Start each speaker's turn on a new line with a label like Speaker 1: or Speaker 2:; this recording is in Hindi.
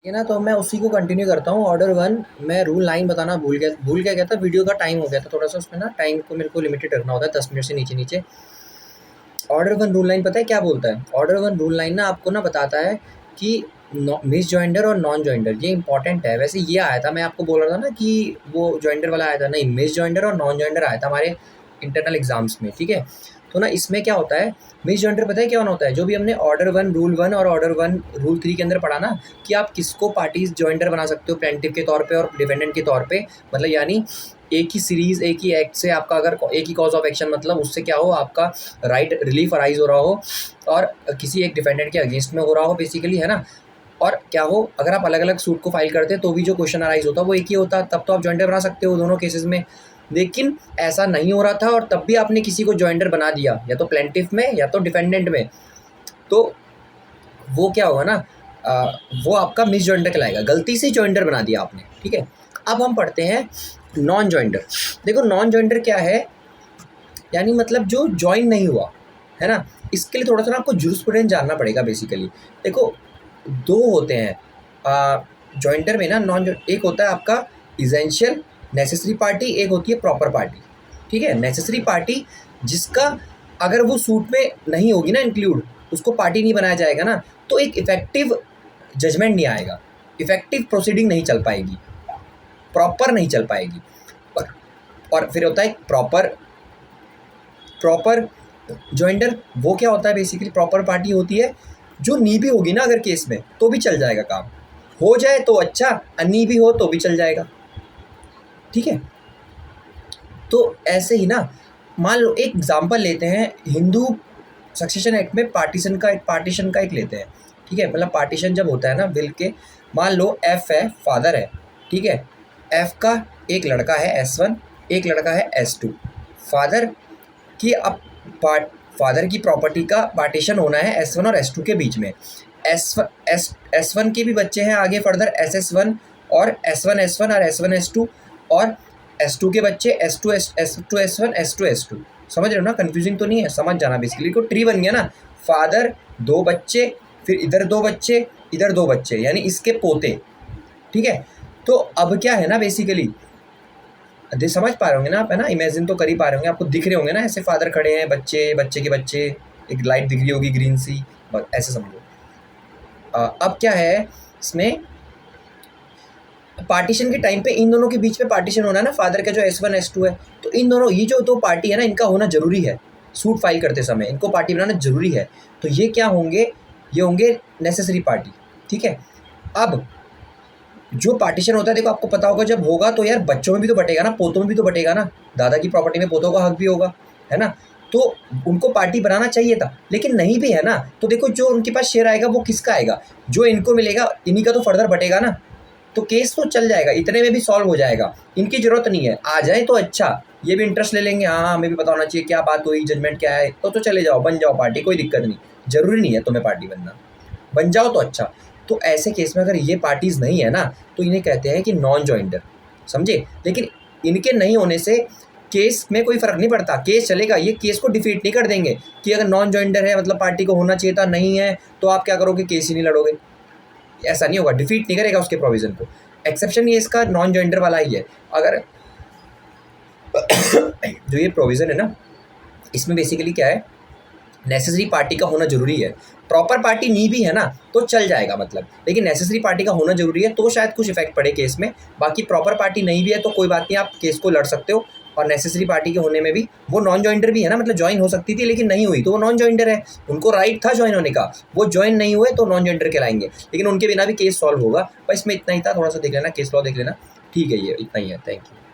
Speaker 1: ये ना तो मैं उसी को कंटिन्यू करता हूँ। ऑर्डर 1 मैं रूल 9 बताना भूल क्या था, वीडियो का टाइम हो गया था थोड़ा-सा, उसमें ना टाइम को मेरे को लिमिटेड रखना होता है 10 मिनट से नीचे-नीचे। ऑर्डर 1 रूल 9 पता है क्या बोलता है? ऑर्डर 1 रूल 9 ना आपको ना बताता है कि मिस जॉइंडर और नॉन जॉइंडर ये इंपॉर्टेंट है। वैसे ये आया था, मैं आपको बोल रहा था ना कि वो जॉइंडर वाला आया था, नहीं मिस जॉइंडर और नॉन जॉइंडर आया था हमारे इंटरनल एग्जाम्स में, ठीक है। तो ना इसमें क्या होता है, मिस जॉइंडर पता है क्या होता है, जो भी हमने ऑर्डर 1 रूल 1 और ऑर्डर 1 रूल 3 के अंदर पढ़ा ना, कि आप किसको पार्टीज जॉइंडर बना सकते हो प्लेंटिफ के तौर पे और डिफेंडेंट के तौर पे, मतलब यानी एक ही सीरीज एक ही एक्ट से आपका अगर एक ही कॉज ऑफ एक्शन, मतलब उससे क्या हो, आपका राइट रिलीफ अराइज हो रहा हो और किसी एक डिफेंडेंट के अगेंस्ट में हो रहा हो बेसिकली, है ना। और क्या हो, अगर आप अलग अलग सूट को फाइल करते तो भी जो क्वेश्चन अराइज होता वो एक ही होता, तब तो आप जॉइंडर बना सकते हो दोनों केसेस में। लेकिन ऐसा नहीं हो रहा था और तब भी आपने किसी को जॉइंडर बना दिया, या तो प्लेंटिफ में या तो डिफेंडेंट में, तो वो क्या होगा ना, वो आपका मिस जॉइंडर कहलाएगा, गलती से जॉइंडर बना दिया आपने, ठीक है। अब हम पढ़ते हैं नॉन जॉइंडर। देखो नॉन जॉइंडर क्या है, यानी मतलब जो जॉइन नहीं हुआ, है ना। इसके लिए थोड़ा सा ना आपको जूरिस्प्रूडेंस जानना पड़ेगा बेसिकली। देखो दो होते हैं जॉइंटर में ना, एक होता है आपका इसेंशियल नेसेसरी पार्टी, एक होती है प्रॉपर पार्टी, ठीक है। नेसेसरी पार्टी जिसका अगर वो सूट में नहीं होगी ना इंक्लूड, उसको पार्टी नहीं बनाया जाएगा ना, तो एक इफेक्टिव जजमेंट नहीं आएगा, इफेक्टिव प्रोसीडिंग नहीं चल पाएगी, प्रॉपर नहीं चल पाएगी। और, और फिर होता है प्रॉपर जॉइंडर। वो क्या होता है बेसिकली, प्रॉपर पार्टी होती है जो नी भी होगी ना अगर केस में तो भी चल जाएगा, काम हो जाए तो अच्छा, अन्नी भी हो तो भी चल जाएगा, ठीक है। तो ऐसे ही ना, मान लो एक एग्जांपल लेते हैं, हिंदू सक्सेशन एक्ट में पार्टीशन का एक लेते हैं, ठीक है। मतलब पार्टीशन जब होता है ना विल के, मान लो एफ है, फादर है, ठीक है। एफ का एक लड़का है S1, एक लड़का है S2। फादर की अब फादर की प्रॉपर्टी का पार्टीशन होना है S1 और S2 के बीच में। S1 के भी बच्चे हैं आगे फर्दर, SS1 और S1 और S1 और S2 के बच्चे S2 S2 समझ रहे हो ना, कंफ्यूजिंग तो नहीं है, समझ जाना बेसिकली। को ट्री बन गया ना, फादर दो बच्चे, फिर इधर दो बच्चे, इधर दो बच्चे, यानी इसके पोते, ठीक है। तो अब क्या है ना बेसिकली, समझ पा रहे होंगे ना आप, है ना, इमेजिन तो कर ही पा रहे होंगे, आपको दिख रहे होंगे ना ऐसे फादर खड़े हैं, बच्चे बच्चे के बच्चे, एक लाइट दिख रही होगी ग्रीन सी, बस ऐसे समझो। अब क्या है इसमें, पार्टीशन के टाइम पे इन दोनों के बीच में पार्टीशन होना है ना, फादर का जो S1 S2 है, तो इन दोनों, ये जो दो पार्टी है ना, इनका होना जरूरी है। सूट फाइल करते समय इनको पार्टी बनाना जरूरी है। तो ये क्या होंगे, ये होंगे नेसेसरी पार्टी, ठीक है। अब जो पार्टीशन होता है, देखो आपको पता होगा जब होगा तो यार बच्चों में भी तो बटेगा ना, पोतों में भी तो बटेगा ना, दादा की प्रॉपर्टी में पोतों का हक भी होगा, है ना। तो उनको पार्टी बनाना चाहिए था, लेकिन नहीं भी है ना, तो देखो जो उनके पास शेयर आएगा वो किसका आएगा, जो इनको मिलेगा इन्हीं का तो फर्दर बटेगा ना। तो केस तो चल जाएगा, इतने में भी सॉल्व हो जाएगा, इनकी जरूरत नहीं है, आ जाए तो अच्छा, ये भी इंटरेस्ट ले लेंगे, हाँ हमें भी पता होना चाहिए क्या बात हुई, जजमेंट क्या है, तो चले जाओ, बन जाओ पार्टी, कोई दिक्कत नहीं, जरूरी नहीं है तुम्हें पार्टी बनना, बन जाओ तो अच्छा। तो ऐसे केस में अगर ये पार्टीज नहीं है ना, तो इन्हें कहते हैं कि नॉन जॉइंडर, समझे। लेकिन इनके नहीं होने से केस में कोई फर्क नहीं पड़ता, केस चलेगा, ये केस को डिफीट नहीं कर देंगे कि अगर नॉन जॉइंडर है मतलब पार्टी को होना चाहिए था, नहीं है तो आप क्या करोगे, केस ही नहीं लड़ोगे, ऐसा नहीं होगा, डिफीट नहीं करेगा उसके प्रोविजन को। एक्सेप्शन ये इसका नॉन जॉइंडर वाला ही है। अगर जो ये प्रोविजन है ना, इसमें बेसिकली क्या है, नेसेसरी पार्टी का होना जरूरी है, प्रॉपर पार्टी नहीं भी है ना तो चल जाएगा मतलब, लेकिन नेसेसरी पार्टी का होना जरूरी है, तो शायद कुछ इफेक्ट पड़े केस में। बाकी प्रॉपर पार्टी नहीं भी है तो कोई बात नहीं, आप केस को लड़ सकते हो। और नेसेसरी पार्टी के होने में भी वो नॉन जॉइंडर भी है ना, मतलब ज्वाइन हो सकती थी लेकिन नहीं हुई तो वो नॉन जॉइंडर है, उनको राइट था ज्वाइन होने का, वो ज्वाइन नहीं हुए तो नॉन जॉइंडर कहलाएंगे, लेकिन उनके बिना भी केस सॉल्व होगा। बस इसमें इतना ही था, थोड़ा सा देख लेना, केस लॉ देख लेना, ठीक है, ये इतना ही है, थैंक यू।